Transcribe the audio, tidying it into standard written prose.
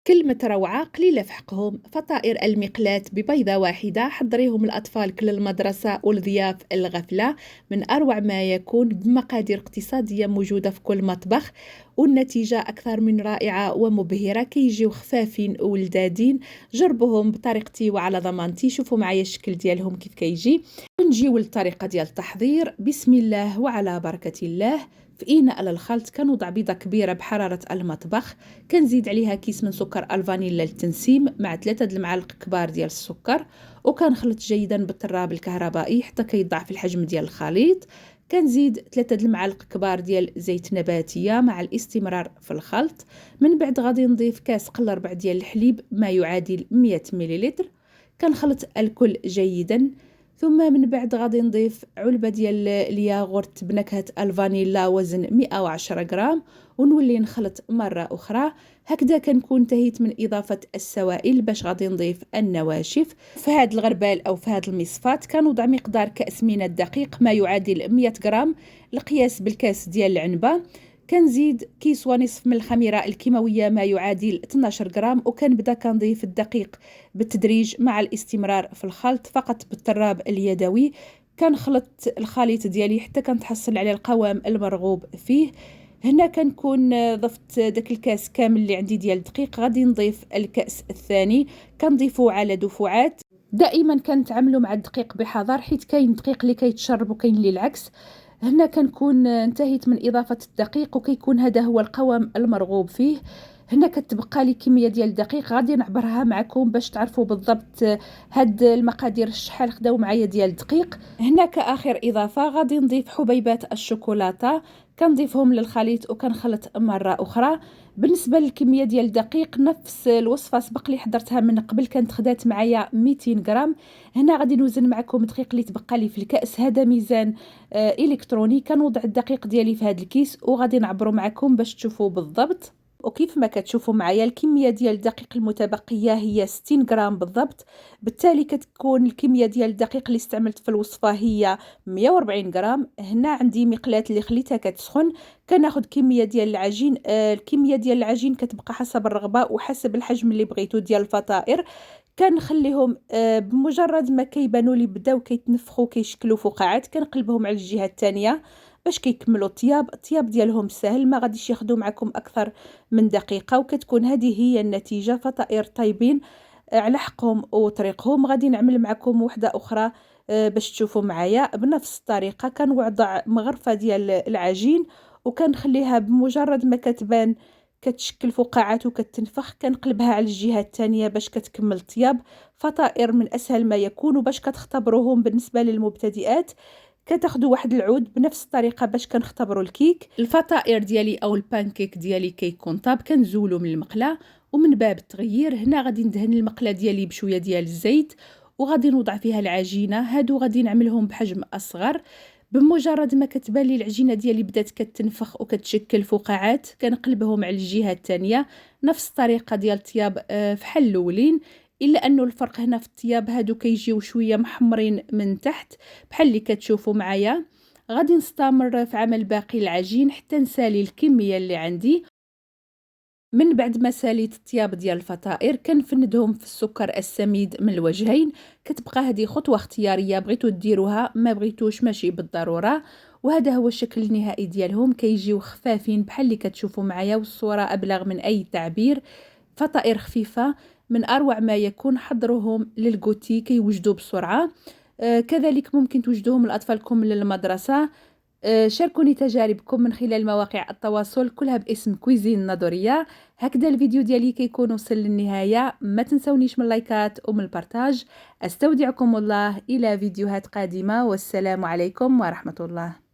كلمة روعة قليلة في حقهم. فطائر المقلاة ببيضة واحدة، حضريهم الأطفال كل المدرسة والضياف الغفلة. من أروع ما يكون، بمقادير اقتصادية موجودة في كل مطبخ، والنتيجة أكثر من رائعة ومبهرة. كيجيو خفافين ولذاذين. جربوهم بطريقتي وعلى ضمانتي. شوفوا معايا الشكل ديالهم كيف كيجي. نجيو للطريقة ديال التحضير. بسم الله وعلى بركة الله. في إناء للخلط كنوضع بيضة كبيرة بحرارة المطبخ، كنزيد عليها كيس من سكر الفانيلا للتنسيم مع 3 المعالق كبار ديال السكر، وكنخلط جيدا بالطراب الكهربائي حتى كيضاعف الحجم ديال الخليط. كنزيد 3 المعالق كبار ديال زيت نباتية مع الاستمرار في الخلط. من بعد غادي نضيف كاس قل ربع ديال الحليب ما يعادل 100 مليلتر. كنخلط الكل جيدا. ثم من بعد غادي نضيف علبة ديال الياغورت بنكهة الفانيلا وزن 110 غرام، ونولي نخلط مرة أخرى. هكذا كنكون انتهيت من إضافة السوائل. باش غادي نضيف النواشف في هذا الغربال أو في هذا المصفات. كنوضع مقدار كأس من الدقيق ما يعادل 100 غرام، القياس بالكاس ديال العنبة. كنزيد كيس ونصف من الخميرة الكيماوية ما يعادل 12 غرام، وكنبدا كنضيف الدقيق بالتدريج مع الاستمرار في الخلط فقط بالطراب اليدوي. كنخلط الخليط ديالي حتى كنتحصل على القوام المرغوب فيه. هنا كنكون ضفت داك الكاس كامل اللي عندي ديال الدقيق. غادي نضيف الكأس الثاني، كنضيفه على دفعات. دائما كنتعاملوا مع الدقيق بحذر، حيت كاين دقيق اللي كيتشرب وكاين اللي العكس. هنا كنكون انتهيت من إضافة الدقيق، وكيكون هذا هو القوام المرغوب فيه. هنا كتبقى لي كمية ديال الدقيق، غادي نعبرها معكم باش تعرفوا بالضبط هاد المقادير شحال خداو معايا ديال الدقيق. هنا كآخر إضافة غادي نضيف حبيبات الشوكولاتة، كنضيفهم للخليط وكنخلط مرة أخرى. بالنسبة للكمية ديال الدقيق، نفس الوصفة سبق لي حضرتها من قبل، كانت خدات معايا 200 غرام. هنا غادي نوزن معكم الدقيق اللي تبقى لي في الكأس. هذا ميزان إلكتروني. كنوضع الدقيق ديالي في هذا الكيس وغادي نعبرو معكم باش تشوفوا بالضبط. وكيف ما كتشوفوا معايا الكمية ديال الدقيق المتبقية هي 60 غرام بالضبط. بالتالي كتكون الكمية ديال الدقيق اللي استعملت في الوصفة هي 140 غرام. هنا عندي مقلاة اللي خليتها كتسخن. كناخد كمية ديال العجين. الكمية ديال العجين كتبقى حسب الرغبة وحسب الحجم اللي بغيتو ديال الفطائر. كنخليهم بمجرد ما كيبانوا لي بداو كيتنفخوا كيشكلوا فقاعات، كنقلبهم على الجهة الثانية باش كيكملوا الطياب ديالهم سهل، ما غاديش ياخذوا معكم اكثر من دقيقة. وكتكون هذه هي النتيجة، فطائر طيبين على حقهم وطريقهم. غادي نعمل معكم وحدة أخرى باش تشوفوا معايا بنفس الطريقة. كنوضع مغرفة ديال العجين وكنخليها بمجرد ما كتبان كتشكل فقاعات وكتنفخ، كنقلبها على الجهة الثانية باش كتكمل الطياب. فطائر من أسهل ما يكون. وباش كتختبروهم بالنسبة للمبتدئات، كتاخدوا واحد العود بنفس الطريقه باش كنختبروا الكيك. الفطائر ديالي او البانكيك ديالي كيكون طاب، كنزولو من المقله. ومن باب التغيير هنا غادي ندهن المقله ديالي بشويه ديال الزيت، وغادي نوضع فيها العجينه. هادو غادي نعملهم بحجم اصغر. بمجرد ما كتبان لي العجينه ديالي بدات كتنفخ وكتشكل فقاعات، كنقلبهم على الجهه الثانيه. نفس الطريقه ديال الطياب فحال الاولين، الا انه الفرق هنا في الطياب هادو كيجيو شويه محمرين من تحت بحال اللي كتشوفوا معايا. غادي نستمر في عمل باقي العجين حتى نسالي الكميه اللي عندي. من بعد ما ساليت الطياب ديال الفطائر، كنفندهم في السكر السميد من الوجهين. كتبقى هذه خطوه اختياريه، بغيتو ديروها ما بغيتوش ماشي بالضروره. وهذا هو الشكل النهائي ديالهم. كيجيو خفافين بحال اللي كتشوفوا معايا، والصوره ابلغ من اي تعبير. فطائر خفيفه من اروع ما يكون. حضروهم للغوتي كيوجدوا بسرعه. كذلك ممكن توجدوهم لاطفالكم للمدرسه. شاركوني تجاربكم من خلال مواقع التواصل كلها باسم كويزين نظرية. هكذا الفيديو ديالي كيكون وصل للنهاية. ما تنسونيش من اللايكات ومن البارتاج. استودعكم الله إلى فيديوهات قادمة، والسلام عليكم ورحمة الله.